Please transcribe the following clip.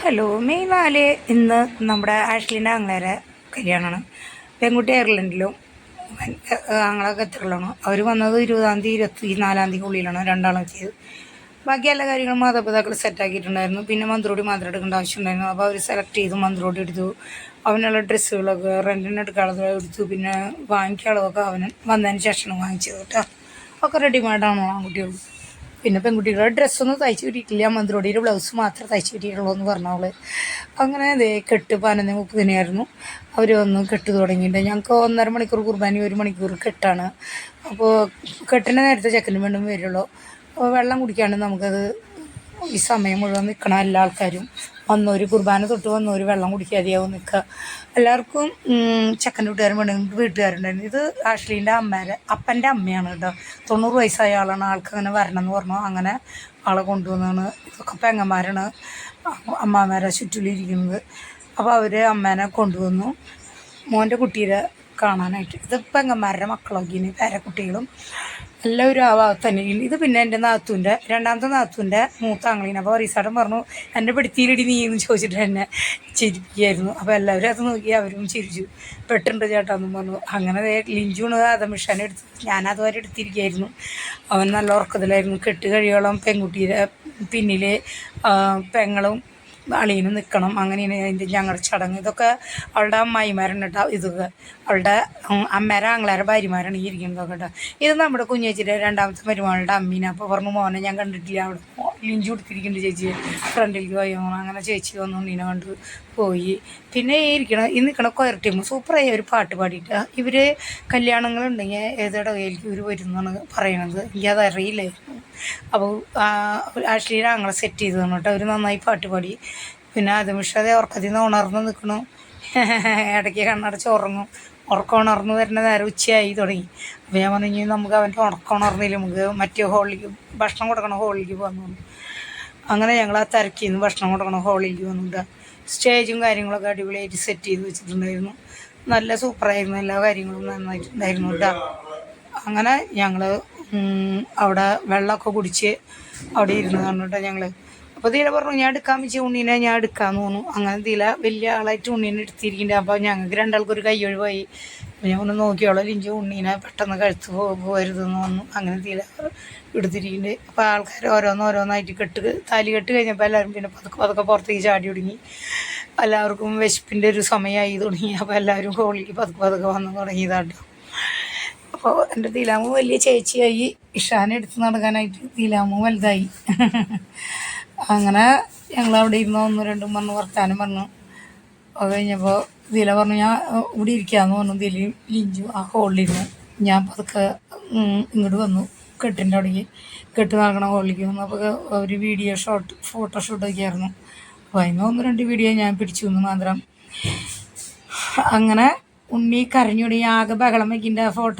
Hello, May 4 ഇന്ന് നമ്മുടെ ആഷ്ലിൻ്റെ ആങ്ങളേരെ കല്യാണമാണ്. പെൺകുട്ടി അയർലൻഡിലും ആങ്ങളെ ഖത്തറിലാണ്. അവർ വന്നത് 20-ാം തീയതി 24-ാം തീയതി ഉള്ളിലാണ് രണ്ടാളും ചെയ്ത്. ബാക്കി എല്ലാ കാര്യങ്ങളും മാതാപിതാക്കൾ സെറ്റാക്കിയിട്ടുണ്ടായിരുന്നു. പിന്നെ മന്ത്രോടി മാത്രം എടുക്കേണ്ട ആവശ്യമുണ്ടായിരുന്നു. അപ്പോൾ അവർ സെലക്ട് ചെയ്തു, മന്ത്രോടി എടുത്തു. അവനുള്ള ഡ്രസ്സുകളൊക്കെ റെൻറ്റിന് എടുക്കാനുള്ളത് എടുത്തു. പിന്നെ വാങ്ങിക്കാനുള്ളതൊക്കെ അവന് വന്നതിന് ശേഷമാണ് വാങ്ങിച്ചത് കേട്ടോ. ഒക്കെ റെഡിമെയ്ഡാണോ ആൺകുട്ടികൾ. പിന്നെ പെൺകുട്ടികളുടെ ഡ്രസ്സൊന്നും തയ്ച്ച് കിട്ടിയിട്ടില്ല, മന്ത്രോടിയുടെ ബ്ലൗസ് മാത്രമേ തയ്ച്ച് കിട്ടിയിട്ടുള്ളൂ എന്ന് പറഞ്ഞവള്. അങ്ങനെ അതേ കെട്ട് 11:30 അവർ വന്ന് കെട്ട് തുടങ്ങിയിട്ട് ഞങ്ങൾക്ക് 1.5 മണിക്കൂർ കുർബാന, 1 മണിക്കൂർ കെട്ടാണ്. അപ്പോൾ കെട്ടിൻ്റെ നേരത്തെ ചെക്കനും വേണ്ടും വരുള്ളൂ. അപ്പോൾ വെള്ളം കുടിക്കാണ്ട് നമുക്കത് ഈ സമയം മുഴുവൻ നിൽക്കണം. എല്ലാ ആൾക്കാരും വന്നൊരു കുർബാന തൊട്ട് വന്നൊരു വെള്ളം കുടിക്കാതെയാവും നിൽക്കുക. എല്ലാവർക്കും ചെക്കൻ്റെ വീട്ടുകാരും വേണമെങ്കിൽ വീട്ടുകാരുണ്ടായിരുന്നു. ഇത് ആഷ്ലീൻ്റെ അപ്പൻ്റെ അമ്മയാണ് കേട്ടോ. 90 വയസ്സായ ആളാണ്. ആൾക്ക് അങ്ങനെ വരണം എന്ന് പറഞ്ഞു. അങ്ങനെ ആളെ കൊണ്ടുവന്നാണ്. ഇതൊക്കെ പെങ്ങന്മാരാണ്, അമ്മമാരെ ചുറ്റിലിരിക്കുന്നത്. അപ്പോൾ അവർ അമ്മേനെ കൊണ്ടുവന്നു മോൻ്റെ കുട്ടീരെ കാണാനായിട്ട്. ഇത് പെങ്ങന്മാരുടെ മക്കളൊക്കെ പേരക്കുട്ടികളും എല്ലാവരും ആ ഭാഗത്ത് തന്നെ. ഇത് പിന്നെ എൻ്റെ രണ്ടാമത്തെ നാത്തൂൻ്റെ മൂത്ത ആങ്ങളീന്. അപ്പോൾ റീസാട്ടൻ പറഞ്ഞു, എൻ്റെ പിടുത്തിയിലിടി നീ എന്ന് ചോദിച്ചിട്ട് എന്നെ ചിരിപ്പിക്കുകയായിരുന്നു. അപ്പോൾ എല്ലാവരും അത് നോക്കി അവരും ചിരിച്ചു. പെട്ടുണ്ട് ചേട്ടാന്നും പറഞ്ഞു. അങ്ങനെ ലിഞ്ചുണ് അതമിഷാനെ എടുത്ത് ഞാനതുവരെ എടുത്തിരിക്കുകയായിരുന്നു. അവൻ നല്ല ഉറക്കത്തിലായിരുന്നു. കെട്ട് കഴിയോളം പെൺകുട്ടിയുടെ പിന്നിൽ പെങ്ങളും അളിയനും നിൽക്കണം. അങ്ങനെയാണ് അതിൻ്റെ ഞങ്ങളുടെ ചടങ്ങ്. ഇതൊക്കെ അവളുടെ അമ്മായിമാരാണ് കേട്ടോ. ഇതൊക്കെ അവളുടെ അമ്മേരെ ആങ്ങളേരെ ഭാര്യമാരാണ് ഈ ഇരിക്കുന്നതൊക്കെ കേട്ടോ. ഇത് നമ്മുടെ കുഞ്ഞേച്ചിയുടെ രണ്ടാമത്തെ മരുമകളുടെ അമ്മീനെ. അപ്പോൾ പറഞ്ഞു, മോനെ ഞാൻ കണ്ടിട്ടില്ല, അവിടെ ലിഞ്ചു കൊടുത്തിരിക്കുന്നുണ്ട് ചേച്ചി, ഫ്രണ്ടിലേക്ക് പോയി. അങ്ങനെ ചേച്ചി വന്നു ഉണ്ണീനെ കണ്ട് പോയി. പിന്നെ ഈ നിൽക്കണ കൊയർ ടീം സൂപ്പറായി ഒരു പാട്ട് പാടിയിട്ട്. ഇവർ കല്യാണങ്ങളുണ്ടെങ്കിൽ ഏതിടയിലേക്ക് ഇവർ വരുന്നതാണ് പറയണത്. എനിക്കത് അറിയില്ലായിരുന്നു. അപ്പോൾ ആഷ്ലിയുടെ ആങ്ങളെ സെറ്റ് ചെയ്ത് തന്നു കേട്ടോ. അവർ നന്നായി പാട്ട് പാടി. പിന്നെ അതമിഷാതെ ഉറക്കത്തിൽ നിന്ന് ഉണർന്ന് നിൽക്കണു. ഇടയ്ക്ക് കണ്ണടച്ച് ഉറങ്ങും. ഉറക്കം ഉണർന്ന് വരുന്ന നേരം ഉച്ചയായി തുടങ്ങി. അപ്പോൾ ഞാൻ പറഞ്ഞു, നമുക്ക് അവൻ്റെ ഉറക്കം ഉണർന്നില്ല, നമുക്ക് മറ്റേ ഹോളിലേക്ക് ഭക്ഷണം കൊടുക്കണം ഹോളിലേക്ക് വന്നു. അങ്ങനെ ഞങ്ങൾ ആ തിരക്കിൽ നിന്ന് ഭക്ഷണം കൊടുക്കണം ഹോളിലേക്ക് വന്നിട്ട് സ്റ്റേജും കാര്യങ്ങളൊക്കെ അടിപൊളിയായിട്ട് സെറ്റ് ചെയ്ത് വെച്ചിട്ടുണ്ടായിരുന്നു. നല്ല സൂപ്പറായിരുന്നു. എല്ലാ കാര്യങ്ങളും നന്നായിട്ടുണ്ടായിരുന്നു കേട്ടോ. അങ്ങനെ ഞങ്ങൾ അവിടെ വെള്ളമൊക്കെ കുടിച്ച് അവിടെ ഇരുന്ന് കണ്ടിട്ടോ ഞങ്ങൾ. അപ്പോൾ തീല പറഞ്ഞു, ഞാൻ എടുക്കാൻ വെച്ച ഉണ്ണീനെ ഞാൻ എടുക്കാമെന്ന് തോന്നുന്നു. അങ്ങനെ തീല വലിയ ആളായിട്ട് ഉണ്ണീനെ എടുത്തിരിക്കുന്നുണ്ട്. അപ്പോൾ ഞങ്ങൾക്ക് രണ്ടാൾക്കൊരു കൈയൊഴിവായി. ഞാൻ ഒന്ന് നോക്കിയോളൂ, ലിഞ്ചു ഉണ്ണീനെ പെട്ടെന്ന് കഴുത്ത് പോകരുതെന്ന് വന്നു. അങ്ങനെ തീല എടുത്തിരിക്കുന്നുണ്ട്. അപ്പോൾ ആൾക്കാർ ഓരോന്നായിട്ട് താലി കെട്ട് കഴിഞ്ഞപ്പോൾ എല്ലാവരും പിന്നെ പതുക്കെ പുറത്തേക്ക് ചാടി തുടങ്ങി. എല്ലാവർക്കും വിശപ്പിൻ്റെ ഒരു സമയമായി തുടങ്ങി. അപ്പോൾ എല്ലാവരും ഹോളിലേക്ക് പതുക്കെ വന്ന് തുടങ്ങിയതാട്ടോ. അപ്പോൾ എൻ്റെ തീലാമു വലിയ ചേച്ചിയായി. ഇഷാനെ എടുത്ത് നടക്കാനായിട്ട് തീലാമു വലുതായി. അങ്ങനെ ഞങ്ങളവിടെ ഇരുന്ന് 1-2 പറഞ്ഞ് വർത്താനം പറഞ്ഞു. അത് കഴിഞ്ഞപ്പോൾ ദില പറഞ്ഞു, ഞാൻ ഇവിടെ ഇരിക്കാമെന്ന് പറഞ്ഞു. ദിലയും ലിഞ്ചു ആ ഹോളിലിരുന്നു. ഞാൻ പതുക്കെ ഇങ്ങോട്ട് വന്നു കെട്ടിൻ്റെ അവിടേക്ക്. കെട്ട് നടക്കണ ഹോളിലേക്ക് വന്നു. അപ്പോൾ ഒരു ഫോട്ടോഷൂട്ടൊക്കെ ആയിരുന്നു. അപ്പോൾ അതിന് 1-2 വീഡിയോ ഞാൻ പിടിച്ചു വന്നു മാത്രം. അങ്ങനെ ഉണ്ണി കരഞ്ഞുകൂടി ആകെ ബഹളം വയ്ക്കേണ്ട ഫോട്ടോ